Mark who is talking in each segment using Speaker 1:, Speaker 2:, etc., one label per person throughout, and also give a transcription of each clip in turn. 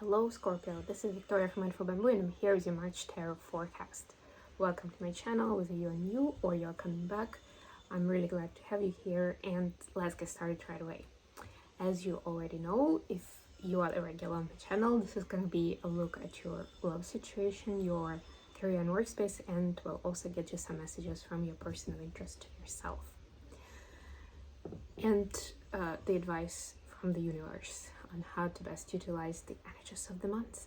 Speaker 1: Hello Scorpio, this is Victoria from Info Bamboo and I'm here with your March Tarot forecast. Welcome to my channel, whether you're new or you're coming back. I'm really glad to have you here and let's get started right away. As you already know, if you are a regular on the channel, this is going to be a look at your love situation, your career and workspace, and will also get you some messages from your person of interest to yourself. And the advice from the universe on how to best utilize the energies of the month.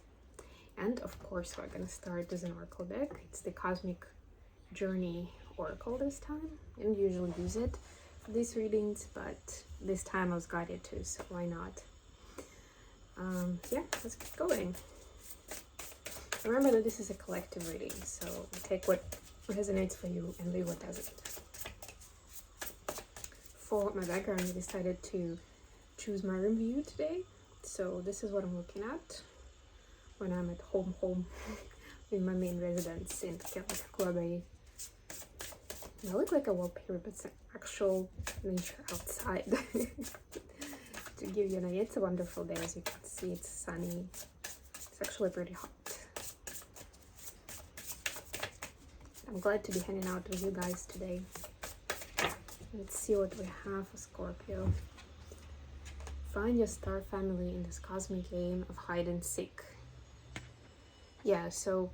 Speaker 1: And of course, we're going to start with an oracle deck. It's the Cosmic Journey Oracle this time, and usually use it for these readings, but this time I was guided to, so why not? Yeah, let's get going. Remember that this is a collective reading, so take what resonates for you and leave what doesn't. For my background, I decided to choose my room view today, so this is what I'm looking at when I'm at home in my main residence in Viktoriia-Gruzdieva. I look like a wallpaper, but it's an actual nature outside. To give you an idea, it's a wonderful day. As you can see, it's sunny. It's actually pretty hot. I'm glad to be hanging out with you guys today. Let's see what we have for Scorpio. Find your star family in this cosmic game of hide and seek. Yeah, so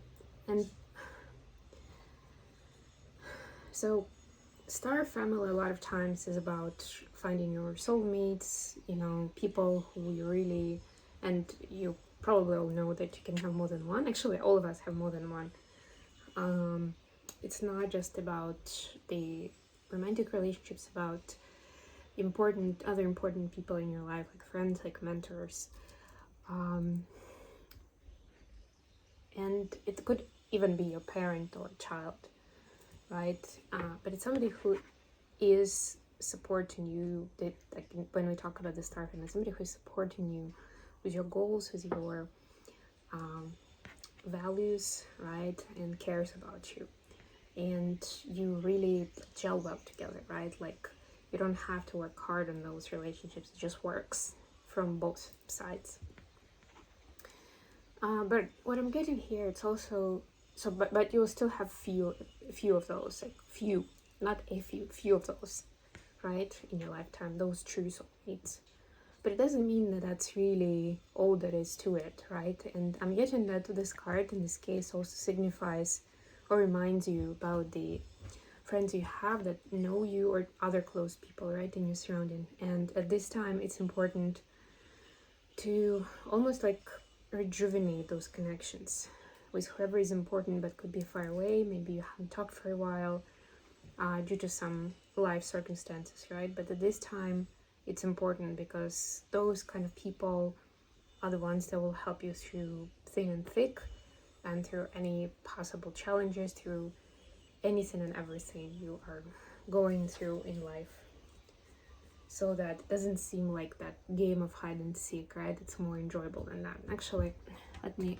Speaker 1: star family a lot of times is about finding your soulmates, you know, people who you really, and you probably all know that you can have more than one. Actually, all of us have more than one. It's not just about the romantic relationships, about other important people in your life, like friends, like mentors, and it could even be your parent or child, right? But it's somebody who is supporting you, that, like when we talk about the star family, somebody who is supporting you with your goals, with your values, right, and cares about you, and you really gel well together, right? Like, you don't have to work hard on those relationships, it just works from both sides. But what I'm getting here, it's also, but you'll still have few of those, like few of those, right, in your lifetime, those true soulmates. But it doesn't mean that that's really all there is to it, right? And I'm getting that this card, in this case, also signifies or reminds you about the friends you have that know you, or other close people, right, in your surrounding. And at this time, it's important to almost like rejuvenate those connections with whoever is important but could be far away. Maybe you haven't talked for a while due to some life circumstances, right? But at this time, it's important because those kind of people are the ones that will help you through thin and thick, and through any possible challenges, through anything and everything you are going through in life. So that it doesn't seem like that game of hide and seek, right? It's more enjoyable than that. Actually, let me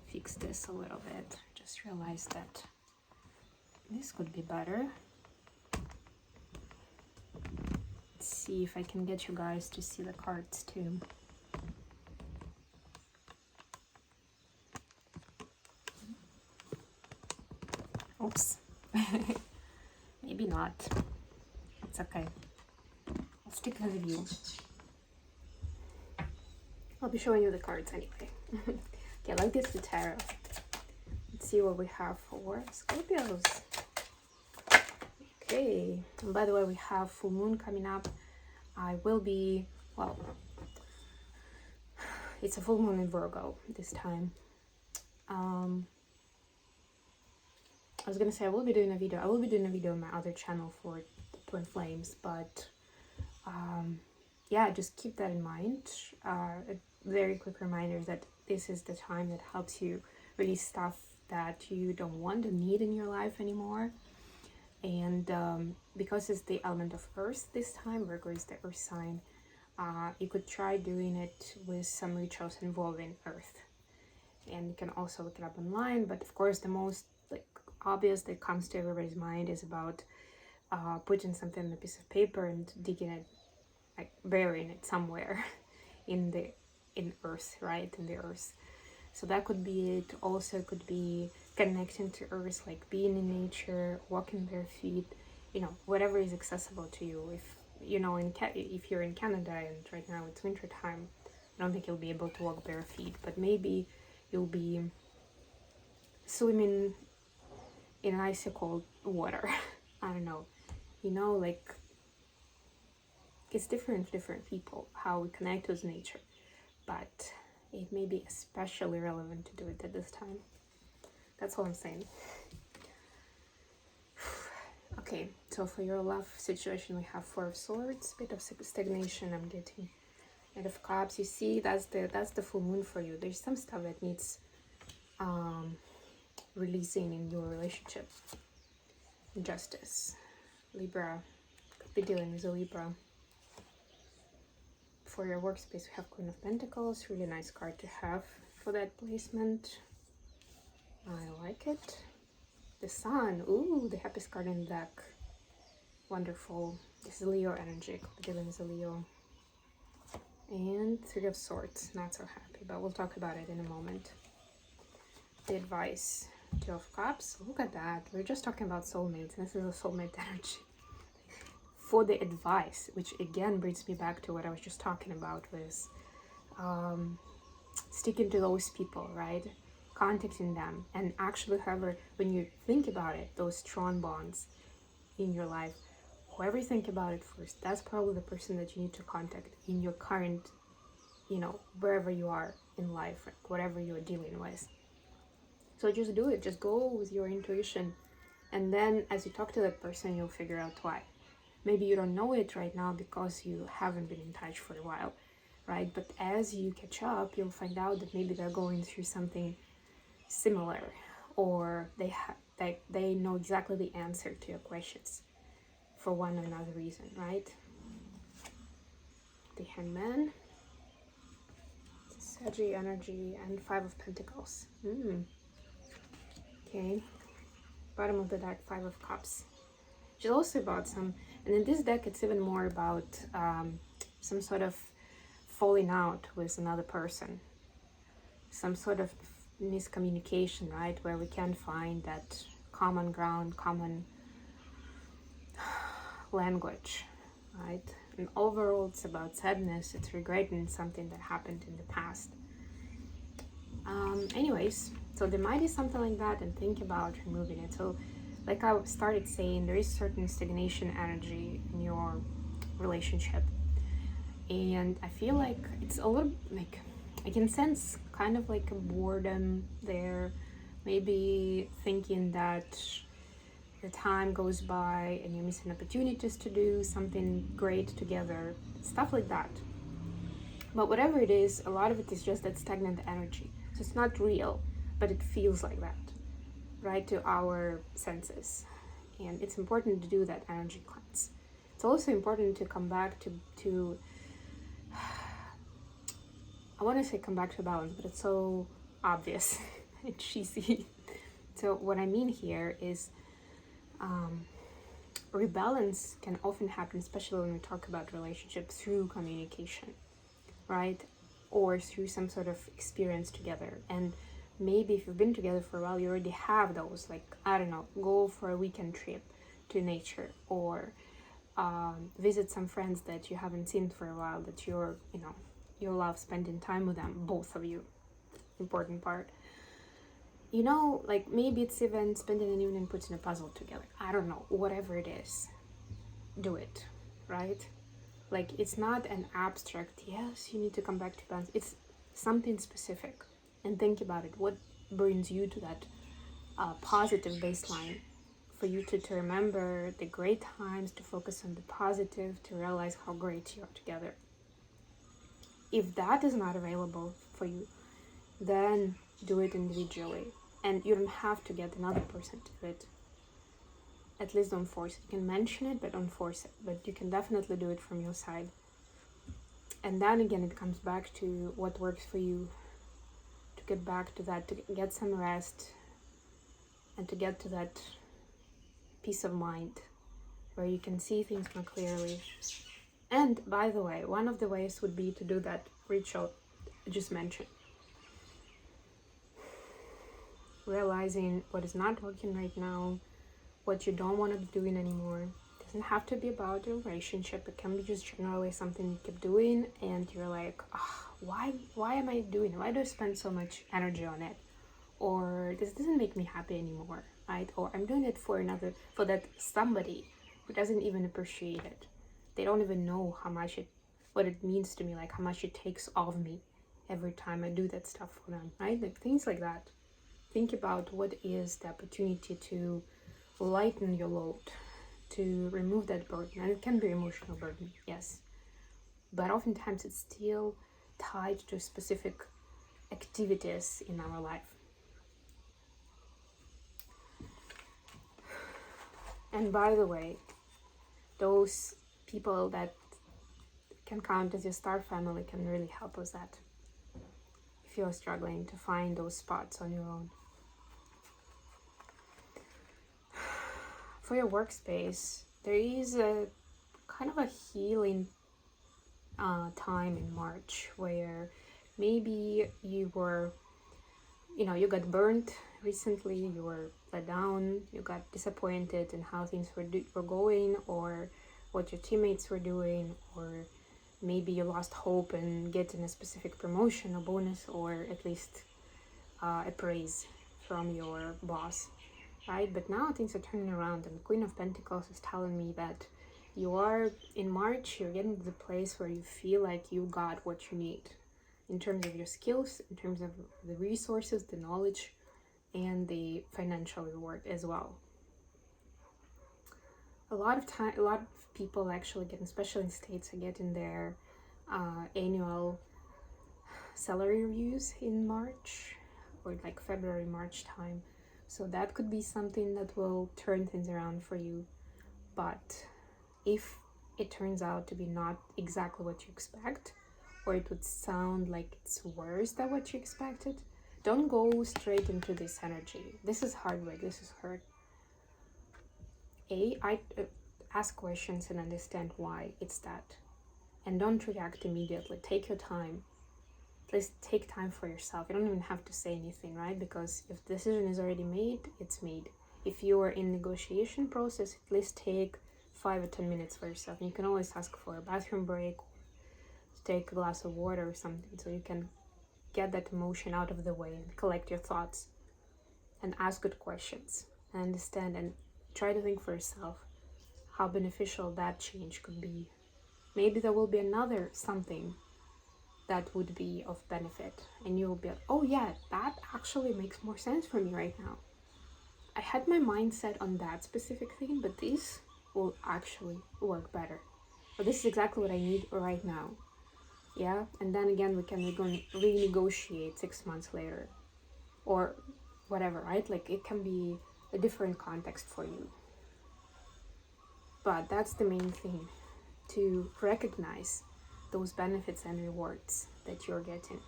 Speaker 1: fix this a little bit. Just realized that this could be better. Let's see if I can get you guys to see the cards too. Oops. Maybe not. It's okay. I'll stick with the view. I'll be showing you the cards anyway. Okay, like this, the tarot. Let's see what we have for Scorpios. Okay, and by the way, we have full moon coming up. I will be, well, it's a full moon in Virgo this time. I was gonna say I will be doing a video on my other channel for Twinflames, but yeah, just keep that in mind. A very quick reminder that this is the time that helps you release stuff that you don't want or need in your life anymore. And because it's the element of Earth this time, Virgo is the Earth sign, you could try doing it with some rituals involving Earth. And you can also look it up online, but of course the most obvious that comes to everybody's mind is about putting something on a piece of paper and digging it, like burying it somewhere in the in earth, right, in the earth. So that could be it. Also could be connecting to earth, like being in nature, walking bare feet, whatever is accessible to you. If if you're in Canada and right now it's winter time, I don't think you'll be able to walk bare feet, but maybe you'll be swimming in icy cold water. I don't know. Like, it's different for different people how we connect with nature, but it may be especially relevant to do it at this time. That's all I'm saying. Okay, so for your love situation, we have Four of Swords, bit of stagnation. I'm getting Knight of Cups. You see, that's the full moon for you. There's some stuff that needs releasing in your relationship. Justice, Libra, could be dealing with a Libra. For your workspace, we have Queen of Pentacles, really nice card to have for that placement. I like it. The Sun, ooh, the happiest card in the deck. Wonderful. This is Leo energy, could be dealing with a Leo. And Three of Swords, not so happy, but we'll talk about it in a moment. The advice, Two of Cups, look at that. We're just talking about soulmates, and this is a soulmate energy. For the advice, which again brings me back to what I was just talking about with sticking to those people, right? Contacting them, and actually, however, when you think about it, those strong bonds in your life, whoever you think about it first, that's probably the person that you need to contact in your current, wherever you are in life, like whatever you're dealing with. So just do it, just go with your intuition, and then as you talk to that person, you'll figure out why. Maybe you don't know it right now because you haven't been in touch for a while, right? But as you catch up, you'll find out that maybe they're going through something similar, or they know exactly the answer to your questions for one or another reason, right? The Hangman, Sagittarius energy, and Five of Pentacles. Okay, bottom of the deck, Five of Cups, which is also about some, and in this deck it's even more about some sort of falling out with another person, some sort of miscommunication, right, where we can't find that common ground, common language, right? And overall it's about sadness, it's regretting something that happened in the past. Anyways, so there might be something like that, and think about removing it. So like I started saying, there is certain stagnation energy in your relationship, and I feel like it's a little like I can sense kind of like a boredom there, maybe thinking that the time goes by and you're missing opportunities to do something great together, stuff like that. But whatever it is, a lot of it is just that stagnant energy. So it's not real, but it feels like that, right, to our senses. And it's important to do that energy cleanse. It's also important to come back to I want to say come back to balance, but it's so obvious and cheesy. So what I mean here is rebalance can often happen, especially when we talk about relationships, through communication, right? Or through some sort of experience together. And maybe if you've been together for a while, you already have those, like, I don't know, go for a weekend trip to nature, or visit some friends that you haven't seen for a while, that you love spending time with them, both of you, important part. Like maybe it's even spending an evening putting a puzzle together. I don't know, whatever it is, do it, right? Like, it's not an abstract, yes, you need to come back to balance. It's something specific, and think about it. What brings you to that positive baseline for you to remember the great times, to focus on the positive, to realize how great you are together. If that is not available for you, then do it individually. And you don't have to get another person to do it. At least don't force it. You can mention it, but don't force it. But you can definitely do it from your side. And then again, it comes back to what works for you, to get back to that, to get some rest, and to get to that peace of mind where you can see things more clearly. And by the way, one of the ways would be to do that, reach out just mentioned. Realizing what is not working right now, what you don't want to be doing anymore. It doesn't have to be about your relationship. It can be just generally something you keep doing and you're like, why am I doing it? Why do I spend so much energy on it? Or this doesn't make me happy anymore, right? Or I'm doing it for that somebody who doesn't even appreciate it. They don't even know what it means to me, like how much it takes of me every time I do that stuff for them, right? Like things like that. Think about what is the opportunity to lighten your load, to remove that burden. And it can be emotional burden, yes. But oftentimes it's still tied to specific activities in our life. And by the way, those people that can count as your star family can really help with that if you're struggling to find those spots on your own. For your workspace, there is a kind of a healing time in March where maybe you got burnt recently, you were let down, you got disappointed in how things were going, or what your teammates were doing, or maybe you lost hope in getting a specific promotion, a bonus, or at least a praise from your boss, right? But now things are turning around, and the Queen of Pentacles is telling me that you are, in March, you're getting to the place where you feel like you got what you need in terms of your skills, in terms of the resources, the knowledge, and the financial reward as well. A lot of people actually get, especially in States, are getting their annual salary reviews in March, or like February, March time. So that could be something that will turn things around for you. But if it turns out to be not exactly what you expect, or it would sound like it's worse than what you expected, don't go straight into this energy. This is heartbreak, this is hurt. I ask questions and understand why it's that. And don't react immediately. Take your time. Please take time for yourself. You don't even have to say anything, right? Because if the decision is already made, it's made. If you are in negotiation process, at least take 5 or 10 minutes for yourself. And you can always ask for a bathroom break, take a glass of water or something, so you can get that emotion out of the way and collect your thoughts and ask good questions and understand and try to think for yourself how beneficial that change could be. Maybe there will be another something that would be of benefit, and you will be like, oh yeah, that actually makes more sense for me right now. I had my mindset on that specific thing, but this will actually work better. But this is exactly what I need right now. Yeah, and then again, we can renegotiate 6 months later, or whatever, right? Like it can be a different context for you. But that's the main thing, to recognize those benefits and rewards that you're getting.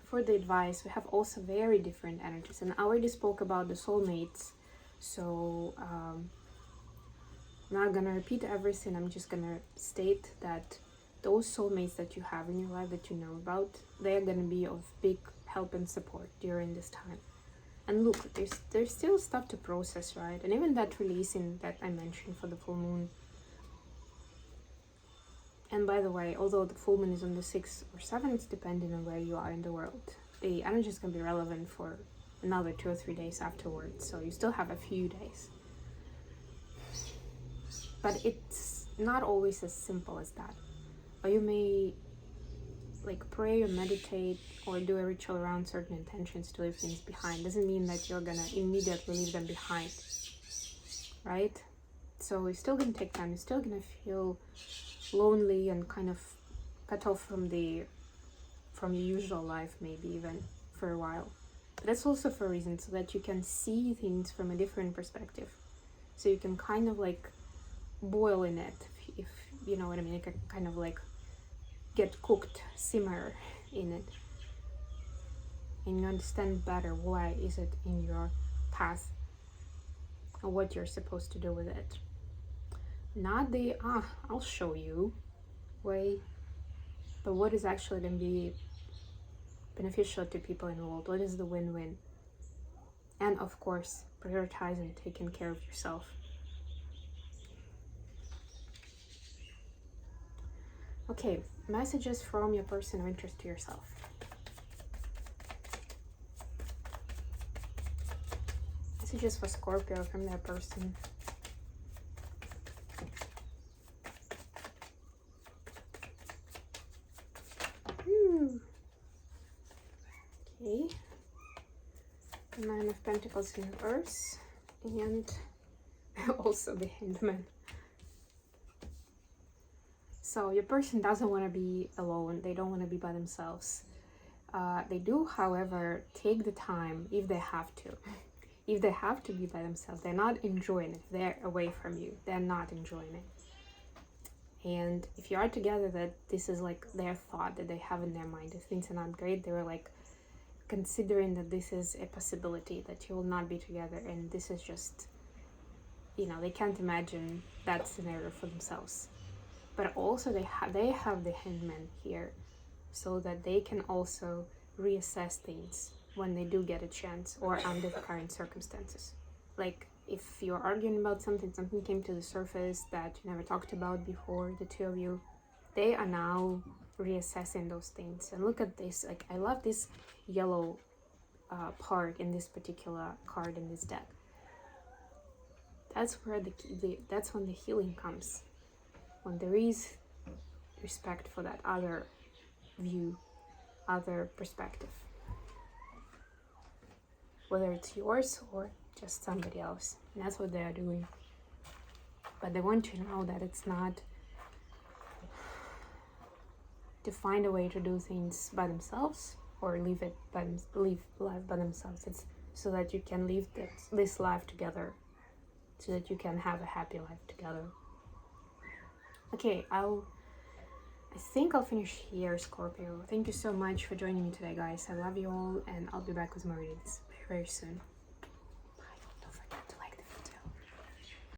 Speaker 1: For the advice, we have also very different energies, and I already spoke about the soulmates, so I'm not gonna repeat everything. I'm just gonna state that those soulmates that you have in your life that you know about, they're gonna be of big help and support during this time. And look, there's still stuff to process, right? And even that releasing that I mentioned for the full moon. And by the way, although the full moon is on the 6th or 7th, depending on where you are in the world, the energy is going to be relevant for another 2 or 3 days afterwards. So you still have a few days. But it's not always as simple as that. Or you may like pray or meditate or do a ritual around certain intentions to leave things behind. Doesn't mean that you're gonna immediately leave them behind, right? So it's still gonna take time. You're still gonna feel lonely and kind of cut off from your usual life, maybe even for a while. But that's also for a reason, so that you can see things from a different perspective. So you can kind of like boil in it, if you know what I mean. You can kind of like get cooked, simmer in it, and you understand better why is it in your path and what you're supposed to do with it. not the I'll show you way, but what is actually going to be beneficial to people involved. What is the win-win? And of course, prioritize and taking care of yourself. Okay, messages from your person of interest to yourself. Messages for Scorpio from their person. Okay. The Nine of Pentacles in reverse. And also the Hangman. So your person doesn't want to be alone. They don't want to be by themselves. They do, however, take the time if they have to. If they have to be by themselves, they're not enjoying it. If they're away from you, they're not enjoying it. And if you are together, that this is like their thought that they have in their mind. If things are not great, they were like considering that this is a possibility, that you will not be together. And this is just, you know, they can't imagine that scenario for themselves. But also they have the Hangman here, so that they can also reassess things when they do get a chance or under the current circumstances. Like if you're arguing about something came to the surface that you never talked about before, the two of you, they are now reassessing those things. And look at this, like I love this yellow part in this particular card in this deck. That's where that's when the healing comes. When there is respect for that other view, other perspective. Whether it's yours or just somebody else. And that's what they are doing. But they want you to know that it's not to find a way to do things by themselves or live life by themselves. It's so that you can live this life together. So that you can have a happy life together. Okay, I think I'll finish here, Scorpio. Thank you so much for joining me today, guys. I love you all, and I'll be back with more readings very, very soon.